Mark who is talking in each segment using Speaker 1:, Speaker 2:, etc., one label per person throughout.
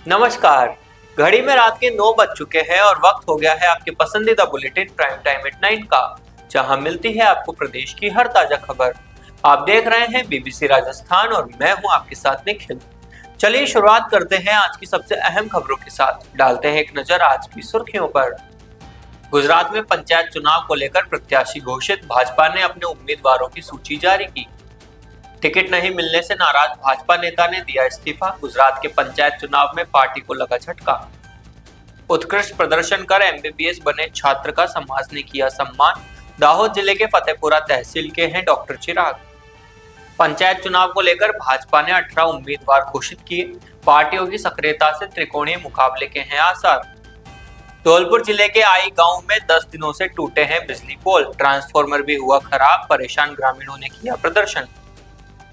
Speaker 1: नमस्कार। घड़ी में रात के 9 बज चुके हैं और वक्त हो गया है आपके पसंदीदा बुलेटिन प्राइम टाइम एट 9 का, जहां मिलती है आपको प्रदेश की हर ताजा खबर। आप देख रहे हैं बीबीसी राजस्थान और मैं हूं आपके साथ निखिल। चलिए शुरुआत करते हैं आज की सबसे अहम खबरों के साथ। डालते हैं एक नजर आज की सुर्खियों पर। गुजरात में पंचायत चुनाव को लेकर प्रत्याशी घोषित, भाजपा ने अपने उम्मीदवारों की सूची जारी की। टिकट नहीं मिलने से नाराज भाजपा नेता ने दिया इस्तीफा। गुजरात के पंचायत चुनाव में पार्टी को लगा झटका। उत्कृष्ट प्रदर्शन कर एमबीबीएस बने छात्र का समाज ने किया सम्मान। दाहोद जिले के फतेहपुरा तहसील के हैं डॉक्टर चिराग। पंचायत चुनाव को लेकर भाजपा ने 18 उम्मीदवार घोषित किए। पार्टियों की सक्रियता से त्रिकोणीय मुकाबले के हैं आसार। धौलपुर जिले के आई गांव में 10 दिनों से टूटे हैं बिजली पोल, ट्रांसफार्मर भी हुआ खराब, परेशान ग्रामीणों ने किया प्रदर्शन।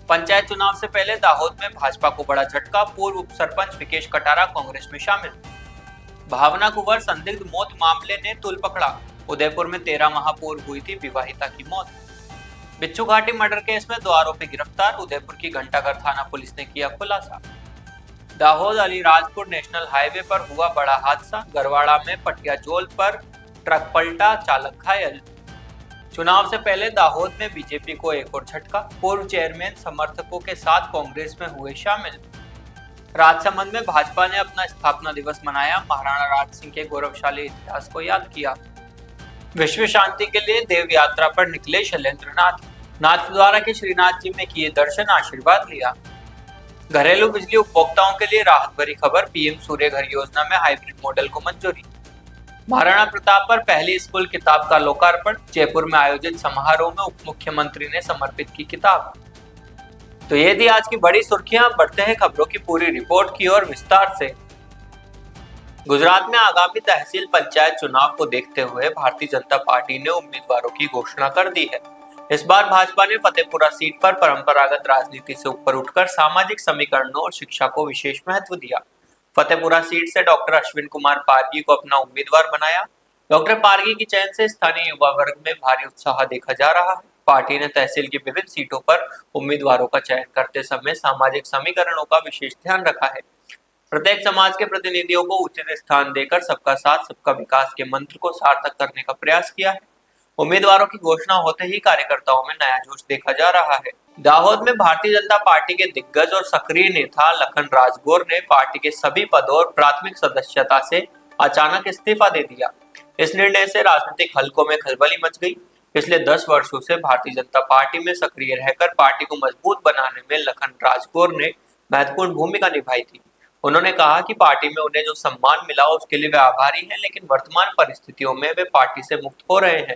Speaker 1: पंचायत चुनाव से पहले दाहोद में भाजपा को बड़ा झटका, पूर्व उप सरपंच विकेश कटारा कांग्रेस में शामिल। भावना कुंवर संदिग्ध मौत मामले ने तूल पकड़ा। उदयपुर में 13 माह पूर्व हुई थी विवाहिता की मौत। बिच्छू घाटी मर्डर केस में 2 आरोपी गिरफ्तार। उदयपुर की घंटाघर थाना पुलिस ने किया खुलासा। दाहोद अलीराजपुर नेशनल हाईवे पर हुआ बड़ा हादसा। गरवाड़ा में पटियाजोल पर ट्रक पलटा, चालक घायल। चुनाव से पहले दाहोद में बीजेपी को एक और झटका। पूर्व चेयरमैन समर्थकों के साथ कांग्रेस में हुए शामिल। राजसमंद में भाजपा ने अपना स्थापना दिवस मनाया। महाराणा राज सिंह के गौरवशाली इतिहास को याद किया। विश्व शांति के लिए देव यात्रा पर निकले शैलेंद्र नाथ। नाथद्वारा के श्रीनाथ जी में किए दर्शन, आशीर्वाद लिया। घरेलू बिजली उपभोक्ताओं के लिए राहत भरी खबर। पीएम सूर्य घर योजना में हाइब्रिड मॉडल को मंजूरी। महाराणा प्रताप पर पहली स्कूल किताब का लोकार्पण। जयपुर में आयोजित समारोह में उप मुख्यमंत्री ने समर्पित की किताब। तो ये थी आज की बड़ी सुर्खियां। बढ़ते हैं खबरों की पूरी रिपोर्ट की ओर विस्तार से। गुजरात में आगामी तहसील पंचायत चुनाव को देखते हुए भारतीय जनता पार्टी ने उम्मीदवारों की घोषणा कर दी है। इस बार भाजपा ने फतेहपुरा सीट पर परंपरागत राजनीति से ऊपर उठकर सामाजिक समीकरणों और शिक्षा को विशेष महत्व दिया। फतेहपुरा सीट से डॉक्टर अश्विन कुमार पारगी को अपना उम्मीदवार बनाया। डॉक्टर पारगी की चयन से स्थानीय युवा वर्ग में भारी उत्साह देखा जा रहा है। पार्टी ने तहसील की विभिन्न सीटों पर उम्मीदवारों का चयन करते समय सामाजिक समीकरणों का विशेष ध्यान रखा है। प्रत्येक समाज के प्रतिनिधियों को उचित स्थान देकर सबका साथ सबका विकास के मंत्र को सार्थक करने का प्रयास किया है। उम्मीदवारों की घोषणा होते ही कार्यकर्ताओं में नया जोश देखा जा रहा है। दाहोद में भारतीय जनता पार्टी के दिग्गज और सक्रिय नेता लखन राजगोर ने पार्टी के सभी पदों और प्राथमिक सदस्यता से अचानक इस्तीफा दे दिया। इस निर्णय से राजनीतिक हलकों में खलबली मच गई। पिछले 10 वर्षों से भारतीय जनता पार्टी में सक्रिय रहकर पार्टी को मजबूत बनाने में लखन राजगोर ने महत्वपूर्ण भूमिका निभाई थी। उन्होंने कहा कि पार्टी में उन्हें जो सम्मान मिला उसके लिए वे आभारी हैं, लेकिन वर्तमान परिस्थितियों में वे पार्टी से मुक्त हो रहे हैं।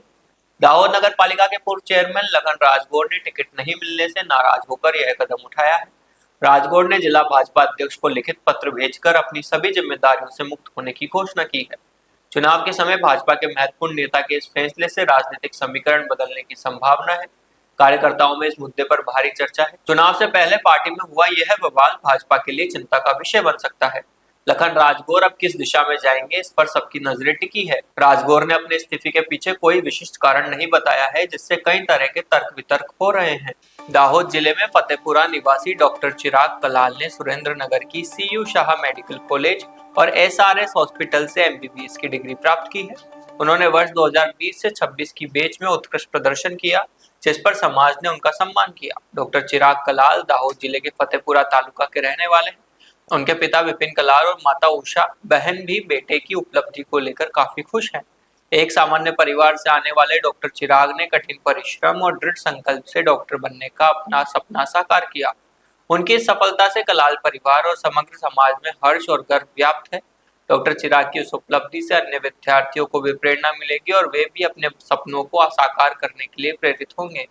Speaker 1: दाहोद नगर पालिका के पूर्व चेयरमैन लखन राजगोर ने टिकट नहीं मिलने से नाराज होकर यह कदम उठाया है। राजगोर ने जिला भाजपा अध्यक्ष को लिखित पत्र भेजकर अपनी सभी जिम्मेदारियों से मुक्त होने की घोषणा की है। चुनाव के समय भाजपा के महत्वपूर्ण नेता के इस फैसले से राजनीतिक समीकरण बदलने की संभावना है। कार्यकर्ताओं में इस मुद्दे पर भारी चर्चा है। चुनाव से पहले पार्टी में हुआ यह बवाल भाजपा के लिए चिंता का विषय बन सकता है। लखन राजगोर अब किस दिशा में जाएंगे, इस पर सबकी नजरें टिकी है। राजगोर ने अपने इस्तीफे के पीछे कोई विशिष्ट कारण नहीं बताया है, जिससे कई तरह के तर्क वितर्क हो रहे हैं। दाहोद जिले में फतेहपुरा निवासी डॉक्टर चिराग कलाल ने सुरेंद्र नगर की सीयू शाह मेडिकल कॉलेज और एसआरएस हॉस्पिटल से एमबीबीएस की डिग्री प्राप्त की है। उन्होंने वर्ष 2020 से 26 की बैच में उत्कृष्ट प्रदर्शन किया, जिस पर समाज ने उनका सम्मान किया। डॉक्टर चिराग कलाल दाहोद जिले के फतेहपुरा तालुका के रहने वाले हैं। उनके पिता विपिन कलाल और माता उषा बहन भी बेटे की उपलब्धि को लेकर काफी खुश हैं। एक सामान्य परिवार से आने वाले डॉक्टर चिराग ने कठिन परिश्रम और दृढ़ संकल्प से डॉक्टर बनने का अपना सपना साकार किया। उनकी इस सफलता से कलाल परिवार और समग्र समाज में हर्ष और गर्व व्याप्त है। डॉक्टर चिराग की उस उपलब्धि से अन्य विद्यार्थियों को भी प्रेरणा मिलेगी और वे भी अपने सपनों को साकार करने के लिए प्रेरित होंगे।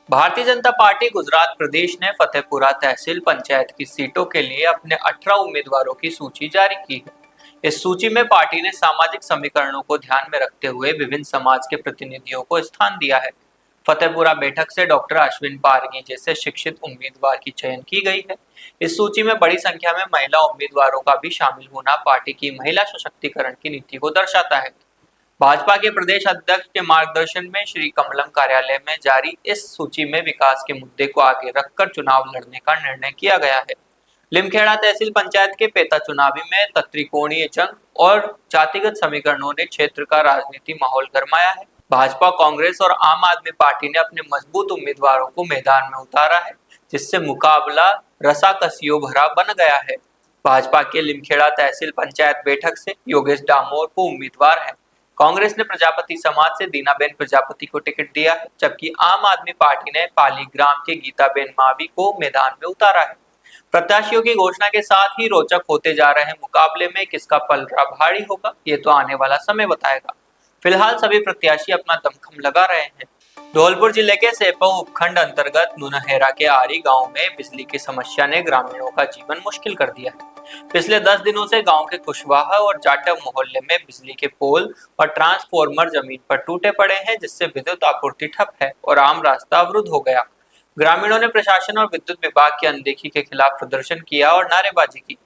Speaker 1: भारतीय जनता पार्टी गुजरात प्रदेश ने फतेहपुरा तहसील पंचायत की सीटों के लिए अपने 18 उम्मीदवारों की सूची जारी की है। इस सूची में पार्टी ने सामाजिक समीकरणों को ध्यान में रखते हुए विभिन्न समाज के प्रतिनिधियों को स्थान दिया है। फतेहपुरा बैठक से डॉक्टर अश्विन पारगी जैसे शिक्षित उम्मीदवार की चयन की गई है। इस सूची में बड़ी संख्या में महिला उम्मीदवारों का भी शामिल होना पार्टी की महिला सशक्तिकरण की नीति को दर्शाता है। भाजपा के प्रदेश अध्यक्ष के मार्गदर्शन में श्री कमलम कार्यालय में जारी इस सूची में विकास के मुद्दे को आगे रखकर चुनाव लड़ने का निर्णय किया गया है। लिमखेड़ा तहसील पंचायत के पेता चुनावी में त्रिकोणीय जंग और जातिगत समीकरणों ने क्षेत्र का राजनीति माहौल गरमाया है। भाजपा, कांग्रेस और आम आदमी पार्टी ने अपने मजबूत उम्मीदवारों को मैदान में उतारा है, जिससे मुकाबला रसाकसियों भरा बन गया है। भाजपा के लिमखेड़ा तहसील पंचायत बैठक से योगेश डामोर को उम्मीदवार है। कांग्रेस ने प्रजापति समाज से दीनाबेन प्रजापति को टिकट दिया है, जबकि आम आदमी पार्टी ने पालीग्राम के गीताबेन मावी को मैदान में उतारा है। प्रत्याशियों की घोषणा के साथ ही रोचक होते जा रहे मुकाबले में किसका पलड़ा भारी होगा, ये तो आने वाला समय बताएगा। फिलहाल सभी प्रत्याशी अपना दमखम लगा रहे हैं। धौलपुर जिले के सेपो उपखंड अंतर्गत नुनहेरा के आरी गांव में बिजली की समस्या ने ग्रामीणों का जीवन मुश्किल कर दिया है। पिछले 10 दिनों से गांव के कुशवाहा और जाटव मोहल्ले में बिजली के पोल और ट्रांसफॉर्मर जमीन पर टूटे पड़े हैं, जिससे विद्युत आपूर्ति ठप है और आम रास्ता अवरुद्ध हो गया। ग्रामीणों ने प्रशासन और विद्युत विभाग की अनदेखी के खिलाफ प्रदर्शन किया और नारेबाजी की।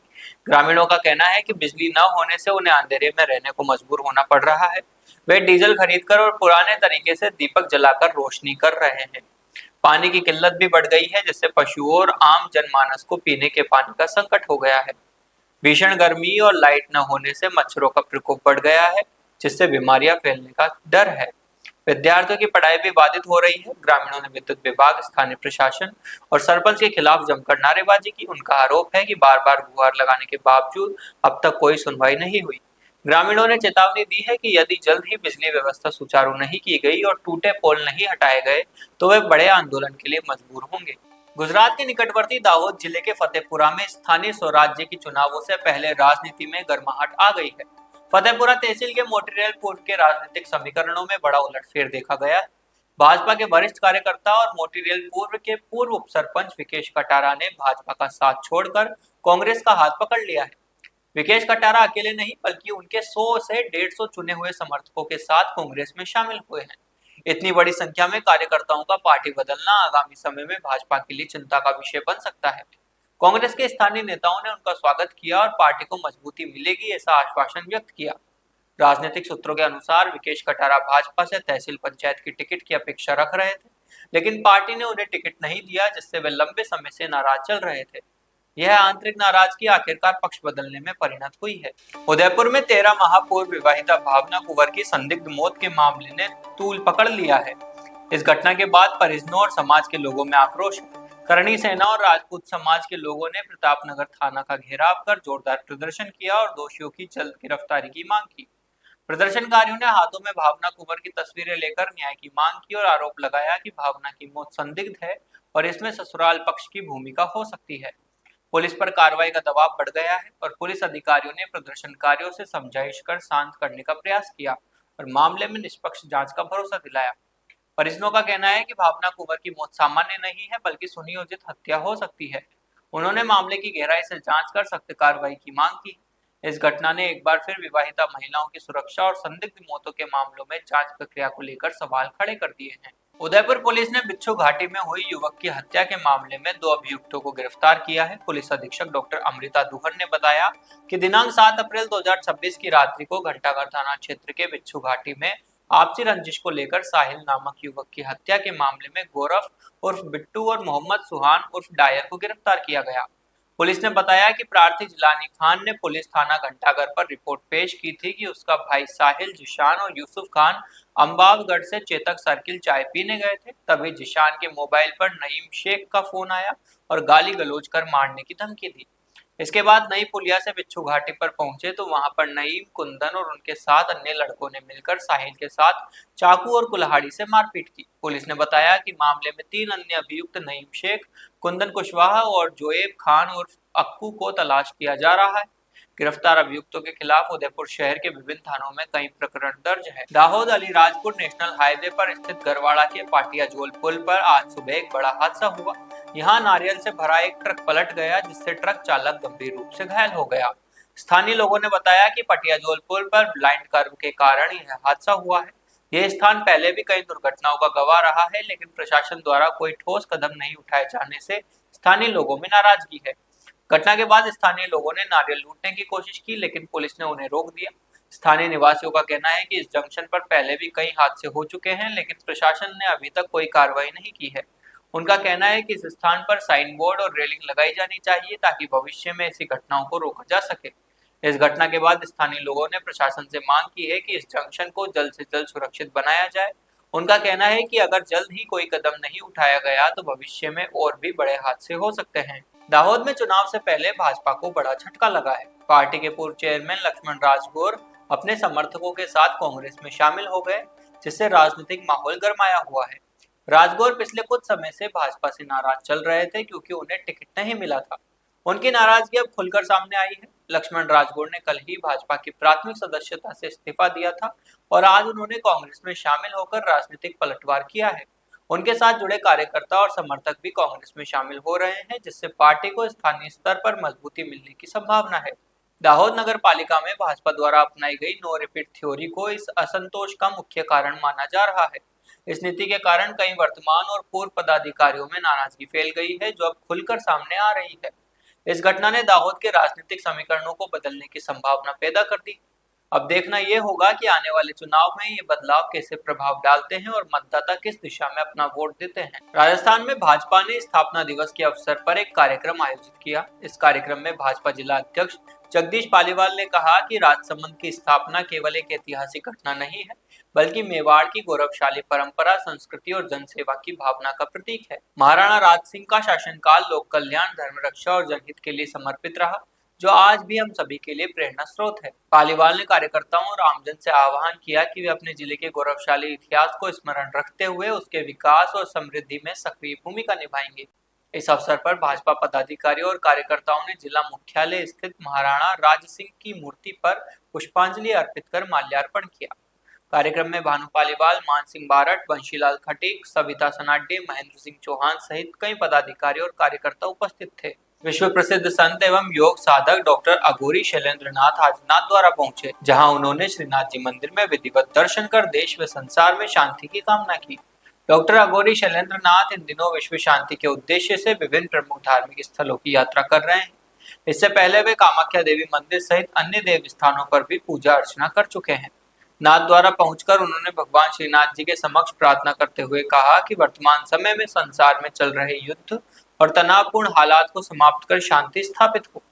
Speaker 1: ग्रामीणों का कहना है कि बिजली न होने से उन्हें अंधेरे में रहने को मजबूर होना पड़ रहा है। वे डीजल खरीदकर और पुराने तरीके से दीपक जलाकर रोशनी कर रहे हैं। पानी की किल्लत भी बढ़ गई है, जिससे पशुओं और आम जनमानस को पीने के पानी का संकट हो गया है। भीषण गर्मी और लाइट न होने से मच्छरों का प्रकोप बढ़ गया है, जिससे बीमारियां फैलने का डर है। विद्यार्थियों की पढ़ाई भी बाधित हो रही है। ग्रामीणों ने विद्युत विभाग, स्थानीय प्रशासन और सरपंच के खिलाफ जमकर नारेबाजी की। उनका आरोप है कि बार बार गुहार लगाने के बावजूद अब तक कोई सुनवाई नहीं हुई। ग्रामीणों ने चेतावनी दी है कि यदि जल्द ही बिजली व्यवस्था सुचारू नहीं की गई और टूटे पोल नहीं हटाए गए तो वे बड़े आंदोलन के लिए मजबूर होंगे। गुजरात के निकटवर्ती दाहोद जिले के फतेहपुरा में स्थानीय स्वराज्य की चुनावों से पहले राजनीति में गर्माहट आ गई है। फतेहपुरा तहसील के मोटीरेल पूर्व के राजनीतिक समीकरणों में बड़ा उलटफेर देखा गया। भाजपा के वरिष्ठ कार्यकर्ता और मोटीरेल पूर्व के पूर्व उप सरपंच विकेश कटारा ने भाजपा का साथ छोड़कर कांग्रेस का हाथ पकड़ लिया है। विकेश कटारा अकेले नहीं, बल्कि उनके 100 से 150 चुने हुए समर्थकों के साथ कांग्रेस में शामिल हुए हैं। इतनी बड़ी संख्या में कार्यकर्ताओं का पार्टी बदलना आगामी समय में भाजपा के लिए चिंता का विषय बन सकता है। कांग्रेस के स्थानीय नेताओं ने उनका स्वागत किया और पार्टी को मजबूती मिलेगी ऐसा आश्वासन व्यक्त किया। राजनीतिक सूत्रों के अनुसार विकेश कटारा भाजपा से तहसील पंचायत की टिकट की अपेक्षा रख रहे थे, लेकिन पार्टी ने उन्हें टिकट नहीं दिया, जिससे वे लंबे समय से नाराज चल रहे थे। यह आंतरिक नाराजगी आखिरकार पक्ष बदलने में परिणत हुई है। उदयपुर में 13 माह पूर्व विवाहिता भावना कुंवर की संदिग्ध मौत के मामले ने तूल पकड़ लिया है। इस घटना के बाद परिजनों और समाज के लोगों में आक्रोश है। करणी सेना और राजपूत समाज के लोगों ने प्रतापनगर थाना का घेराव कर जोरदार प्रदर्शन किया और दोषियों की जल्द गिरफ्तारी की मांग की। प्रदर्शनकारियों ने हाथों में भावना कुंवर की तस्वीरें लेकर न्याय की मांग की और आरोप लगाया कि भावना की मौत संदिग्ध है और इसमें ससुराल पक्ष की भूमिका हो सकती है। पुलिस पर कार्रवाई का दबाव बढ़ गया है और पुलिस अधिकारियों ने प्रदर्शनकारियों से समझाइश कर शांत करने का प्रयास किया और मामले में निष्पक्ष जांच का भरोसा दिलाया। परिजनों का कहना है कि भावना कुंवर की मौत सामान्य नहीं है, बल्कि सुनियोजित हत्या हो सकती है। उन्होंने मामले की गहराई से जांच कर सख्त कार्रवाई की मांग की। इस घटना ने एक बार फिर विवाहिता महिलाओं की सुरक्षा और संदिग्ध मौतों के मामलों में जांच प्रक्रिया को लेकर सवाल खड़े कर दिए हैं। उदयपुर पुलिस ने बिच्छू घाटी में हुई युवक की हत्या के मामले में 2 अभियुक्तों को गिरफ्तार किया है। पुलिस अधीक्षक डॉक्टर अमृता दुहर ने बताया कि दिनांक 7 अप्रैल 2026 की रात्रि को घंटाघर थाना क्षेत्र के बिच्छू घाटी में आपसी रंजिश को लेकर साहिल नामक युवक की हत्या के मामले में गौरव उर्फ बिट्टू और मोहम्मद सुहान उर्फ डायर को गिरफ्तार किया गया। पुलिस ने बताया कि प्रार्थी जिलानी खान ने पुलिस थाना घंटाघर पर रिपोर्ट पेश की थी कि उसका भाई साहिल, जिशान और यूसुफ खान अम्बावगढ़ से चेतक सर्किल चाय पीने गए थे। तभी जिशान के मोबाइल पर नईम शेख का फोन आया और गाली गलौज कर मारने की धमकी दी। इसके बाद नई पुलिया से बिच्छू घाटी पर पहुंचे तो वहां पर नईम, कुंदन और उनके 7 अन्य लड़कों ने मिलकर साहिल के साथ चाकू और कुल्हाड़ी से मारपीट की। पुलिस ने बताया कि मामले में 3 अन्य अभियुक्त नईम शेख, कुंदन कुशवाहा और जोएब खान उर्फ अक्कू को तलाश किया जा रहा है। गिरफ्तार अभियुक्तों के खिलाफ उदयपुर शहर के विभिन्न थानों में कई प्रकरण दर्ज है। दाहोद अलीराजपुर नेशनल हाईवे पर स्थित गरवाड़ा के पाटिया जोल पुल पर आज सुबह एक बड़ा हादसा हुआ। यहाँ नारियल से भरा एक ट्रक पलट गया, जिससे ट्रक चालक गंभीर रूप से घायल हो गया। स्थानीय लोगों ने बताया कि पटिया जोल पुल पर ब्लाइंड कर्व के कारण यह हादसा हुआ है। यह स्थान पहले भी कई दुर्घटनाओं का गवाह रहा है, लेकिन प्रशासन द्वारा कोई ठोस कदम नहीं उठाए जाने से स्थानीय लोगों में नाराजगी है। घटना के बाद स्थानीय लोगों ने नारियल लूटने की कोशिश की, लेकिन पुलिस ने उन्हें रोक दिया। स्थानीय निवासियों का कहना है कि इस जंक्शन पर पहले भी कई हादसे हो चुके हैं, लेकिन प्रशासन ने अभी तक कोई कार्रवाई नहीं की है। उनका कहना है कि इस स्थान पर साइन बोर्ड और रेलिंग लगाई जानी चाहिए, ताकि भविष्य में ऐसी घटनाओं को रोका जा सके। इस घटना के बाद स्थानीय लोगों ने प्रशासन से मांग की है कि इस जंक्शन को जल्द से जल्द सुरक्षित बनाया जाए। उनका कहना है कि अगर जल्द ही कोई कदम नहीं उठाया गया तो भविष्य में और भी बड़े हादसे हो सकते हैं। दाहोद में चुनाव से पहले भाजपा को बड़ा झटका लगा है। पार्टी के पूर्व चेयरमैन लक्ष्मण राजगौर अपने समर्थकों के साथ कांग्रेस में शामिल हो गए, जिससे राजनीतिक माहौल गरमाया हुआ है। राजगौर पिछले कुछ समय से भाजपा से नाराज चल रहे थे, क्योंकि उन्हें टिकट नहीं मिला था। उनकी नाराजगी अब खुलकर सामने आई है। लक्ष्मण राजगौर ने कल ही भाजपा की प्राथमिक सदस्यता से इस्तीफा दिया था और आज उन्होंने कांग्रेस में शामिल होकर राजनीतिक पलटवार किया है। उनके साथ जुड़े कार्यकर्ता और समर्थक भी कांग्रेस में शामिल हो रहे हैं, जिससे पार्टी को स्थानीय स्तर पर मजबूती मिलने की संभावना है। दाहोद नगर पालिका में भाजपा द्वारा अपनाई गई नो रिपीट थ्योरी को इस असंतोष का मुख्य कारण माना जा रहा है। इस नीति के कारण कई वर्तमान और पूर्व पदाधिकारियों में नाराजगी फैल गई है, जो अब खुलकर सामने आ रही है। इस घटना ने दाहोद के राजनीतिक समीकरणों को बदलने की संभावना पैदा कर दी। अब देखना यह होगा कि आने वाले चुनाव में ये बदलाव कैसे प्रभाव डालते हैं और मतदाता किस दिशा में अपना वोट देते हैं। राजस्थान में भाजपा ने स्थापना दिवस के अवसर पर एक कार्यक्रम आयोजित किया। इस कार्यक्रम में भाजपा जिला अध्यक्ष जगदीश पालीवाल ने कहा कि राजसमंद की स्थापना केवल एक ऐतिहासिक घटना नहीं है, बल्कि मेवाड़ की गौरवशाली परंपरा, संस्कृति और जनसेवा की भावना का प्रतीक है। महाराणा राज सिंह का शासनकाल लोक कल्याण, धर्म रक्षा और जनहित के लिए समर्पित रहा, जो आज भी हम सभी के लिए प्रेरणा स्रोत है। पालीवाल ने कार्यकर्ताओं और आमजन से आह्वान किया कि वे अपने जिले के गौरवशाली इतिहास को स्मरण रखते हुए उसके विकास और समृद्धि में सक्रिय भूमिका निभाएंगे। इस अवसर पर भाजपा पदाधिकारियों और कार्यकर्ताओं ने जिला मुख्यालय स्थित महाराणा राज सिंह की मूर्ति पर पुष्पांजलि अर्पित कर माल्यार्पण किया। कार्यक्रम में भानु पालीवाल, मान सिंह बारट, बंशीलाल खटीक, सविता सनाडे, महेंद्र सिंह चौहान सहित कई पदाधिकारी और कार्यकर्ता उपस्थित थे। विश्व प्रसिद्ध संत एवं योग साधक डॉक्टर अघोरी शैलेंद्र नाथ आज नाथद्वारा पहुंचे, जहां उन्होंने श्रीनाथ जी मंदिर में विधिवत दर्शन कर देश व संसार में शांति की कामना की। डॉक्टर अघोरी शैलेंद्र नाथ इन दिनों विश्व शांति के उद्देश्य से विभिन्न प्रमुख धार्मिक स्थलों की यात्रा कर रहे हैं। इससे पहले वे कामाख्या देवी मंदिर सहित अन्य देव स्थानों पर भी पूजा अर्चना कर चुके हैं। नाथ द्वारा पहुंचकर उन्होंने भगवान श्रीनाथ जी के समक्ष प्रार्थना करते हुए कहा कि वर्तमान समय में संसार में चल रहे युद्ध और तनावपूर्ण हालात को समाप्त कर शांति स्थापित हो।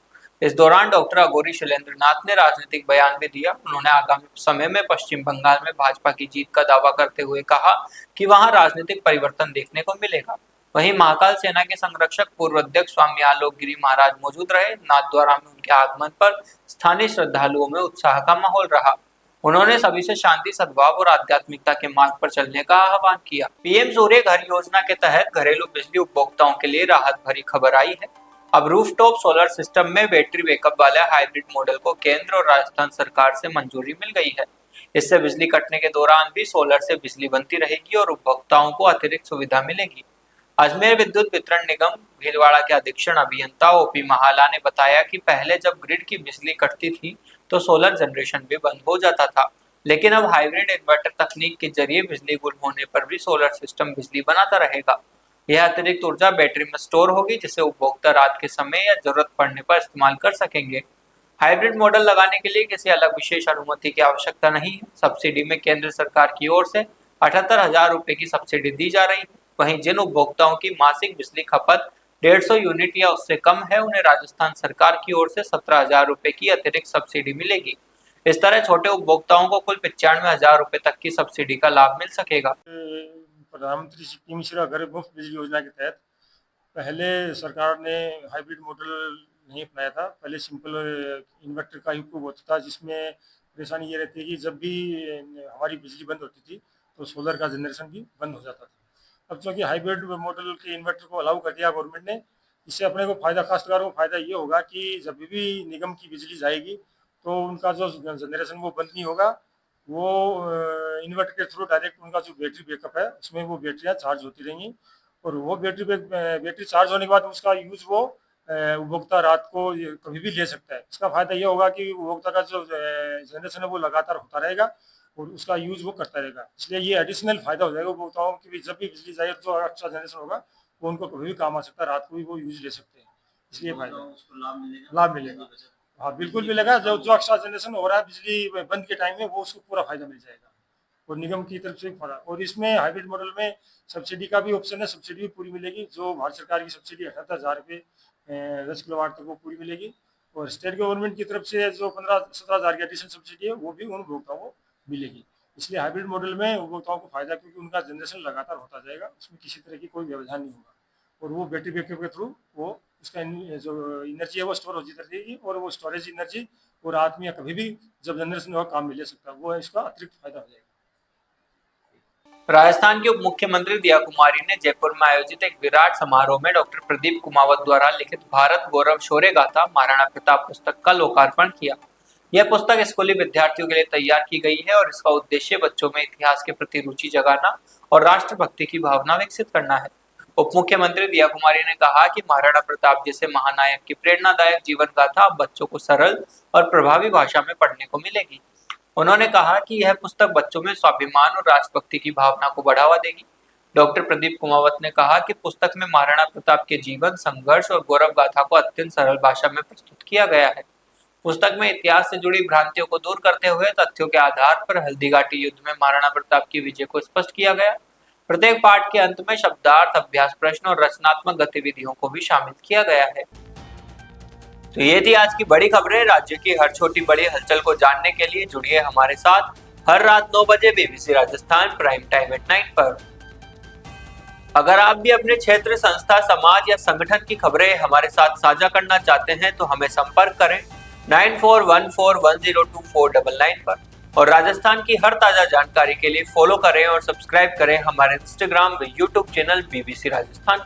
Speaker 1: इस दौरान डॉक्टर अघोरी शैलेंद्र नाथ ने राजनीतिक बयान भी दिया। उन्होंने आगामी समय में पश्चिम बंगाल में भाजपा की जीत का दावा करते हुए कहा कि वहां राजनीतिक परिवर्तन देखने को मिलेगा। वहीं महाकाल सेना के संरक्षक पूर्व अध्यक्ष स्वामी आलोक गिरी महाराज मौजूद रहे। नाथद्वारा में उनके आगमन पर स्थानीय श्रद्धालुओं में उत्साह का माहौल रहा। उन्होंने सभी से शांति, सद्भाव और आध्यात्मिकता के मार्ग पर चलने का आह्वान किया। पीएम सूर्य घर योजना के तहत घरेलू बिजली उपभोक्ताओं के लिए राहत भरी खबर आई है। अब रूफटॉप सोलर सिस्टम में बैटरी बैकअप वाले हाइब्रिड मॉडल को केंद्र और राजस्थान सरकार से मंजूरी मिल गई है। इससे बिजली कटने के दौरान भी सोलर से बिजली बनती रहेगी और उपभोक्ताओं को अतिरिक्त सुविधा मिलेगी। अजमेर विद्युत वितरण निगम भीलवाड़ा के अधीक्षण अभियंता ओपी महाला ने बताया कि पहले जब ग्रिड की बिजली कटती थी तो सोलर जनरेशन भी बंद हो जाता था, लेकिन अब हाइब्रिड इन्वर्टर तकनीक के जरिए बिजली गुल होने पर भी सोलर सिस्टम बिजली बनाता रहेगा। यह अतिरिक्त ऊर्जा बैटरी में स्टोर होगी, जिसे उपभोक्ता रात के समय या जरूरत पड़ने पर इस्तेमाल कर सकेंगे। हाइब्रिड मॉडल लगाने के लिए किसी अलग विशेष अनुमति की आवश्यकता नहीं है। सब्सिडी में केंद्र सरकार की ओर से 78,000 रुपए की सब्सिडी दी जा रही है। वहीं जिन उपभोक्ताओं की मासिक बिजली खपत 150 यूनिट या उससे कम है, उन्हें राजस्थान सरकार की ओर से 17,000 रुपए की अतिरिक्त सब्सिडी मिलेगी। इस तरह छोटे उपभोक्ताओं को कुल 95,000 रुपए तक की सब्सिडी का लाभ मिल सकेगा।
Speaker 2: प्रधानमंत्री पीएम सूर्य घर मुफ्त बिजली योजना के तहत पहले सरकार ने हाइब्रिड मॉडल नहीं अपनाया था। पहले सिंपल इन्वर्टर का ही उपयोग होता था, जिसमें परेशानी ये रहती है कि जब भी हमारी बिजली बंद होती थी तो सोलर का जनरेशन भी बंद हो जाता था। अब चूँकि हाइब्रिड मॉडल के इन्वर्टर को अलाउ कर दिया गवर्नमेंट ने, इससे अपने को फायदा, काश्तकारों को फायदा ये होगा कि जब भी निगम की बिजली जाएगी तो उनका जो जनरेशन वो बंद नहीं होगा, वो इन्वर्टर के थ्रू डायरेक्ट उनका जो बैटरी बैकअप है उसमें वो बैटरियाँ चार्ज होती रहेंगी, और वो बैटरी चार्ज होने के बाद उसका यूज वो उपभोक्ता रात को कभी भी ले सकता है। इसका फायदा ये होगा कि उपभोक्ता का जो जनरेशन है वो लगातार होता रहेगा और उसका यूज वो करता रहेगा। इसलिए ये एडिशनल फायदा हो जाएगा उपभोक्ताओं की, जब भी बिजली जाए जो अच्छा जनरेशन होगा वो उनको कभी भी काम आ सकता है, रात को भी वो यूज ले सकते हैं, इसलिए फायदा लाभ मिलेगा। हाँ बिल्कुल मिलेगा, जो जो एक्स्ट्रा जनरेशन हो रहा है बिजली बंद के टाइम में वो उसको पूरा फायदा मिल जाएगा, और निगम की तरफ से फायदा। और इसमें हाइब्रिड मॉडल में सब्सिडी का भी ऑप्शन है, सब्सिडी भी पूरी मिलेगी। जो भारत सरकार की सब्सिडी 78,000 रुपये 10 किलोवाट तक वो पूरी मिलेगी, और स्टेट गवर्नमेंट की तरफ से जो 15-17,000 की एडिशनल सब्सिडी है वो भी उन उपभोक्ताओं को मिलेगी। इसलिए हाइब्रिड मॉडल में उपभोक्ताओं को फायदा, क्योंकि उनका जनरेशन लगातार होता जाएगा, उसमें किसी तरह की कोई व्यवधान नहीं होगा, और वो बैटरी बैकअप के थ्रू वो उसका जो एनर्जी है वो स्टोर होती रहेगी, और वो स्टोरेज एनर्जी और आदमी या कभी भी जब जनरेशन होगा काम में ले सकता है, वो इसका अतिरिक्त फायदा हो जाएगा।
Speaker 1: राजस्थान के उप मुख्यमंत्री दिया कुमारी ने जयपुर में आयोजित एक विराट समारोह में डॉक्टर प्रदीप कुमावत द्वारा लिखित भारत गौरव शौर्य गाथा महाराणा प्रताप पुस्तक का लोकार्पण किया। यह पुस्तक स्कूली विद्यार्थियों के लिए तैयार की गई है और इसका उद्देश्य बच्चों में इतिहास के प्रति रुचि जगाना और राष्ट्रभक्ति की भावना विकसित करना है। उप मुख्यमंत्री दिया कुमारी ने कहा कि महाराणा प्रताप जैसे महानायक की प्रेरणादायक जीवन गाथा अब बच्चों को सरल और प्रभावी भाषा में पढ़ने को मिलेगी। उन्होंने कहा कि यह पुस्तक बच्चों में स्वाभिमान और राष्ट्रभक्ति की भावना को बढ़ावा देगी। डॉक्टर प्रदीप कुमावत ने कहा कि पुस्तक में महाराणा प्रताप के जीवन, संघर्ष और गौरव गाथा को अत्यंत सरल भाषा में प्रस्तुत किया गया है। पुस्तक में इतिहास से जुड़ी भ्रांतियों को दूर करते हुए तथ्यों के आधार पर हल्दीघाटी युद्ध में महाराणा प्रताप की विजय को स्पष्ट किया गया। प्रत्येक पाठ के अंत में शब्दार्थ, अभ्यास प्रश्न और रचनात्मक गतिविधियों को भी शामिल किया गया है। तो ये थी आज की बड़ी खबरें। राज्य की हर छोटी बड़ी हलचल को जानने के लिए जुड़िए हमारे साथ हर रात 9 बजे BBC Rajasthan prime time at 9 पर। अगर आप भी अपने क्षेत्र, संस्था, समाज या संगठन की खबरें हमारे साथ साझा करना चाहते हैं तो हमें संपर्क करें 9414102499 पर, और राजस्थान की हर ताजा जानकारी के लिए फॉलो करें और सब्सक्राइब करें हमारे इंस्टाग्राम व यूट्यूब चैनल BBC राजस्थान।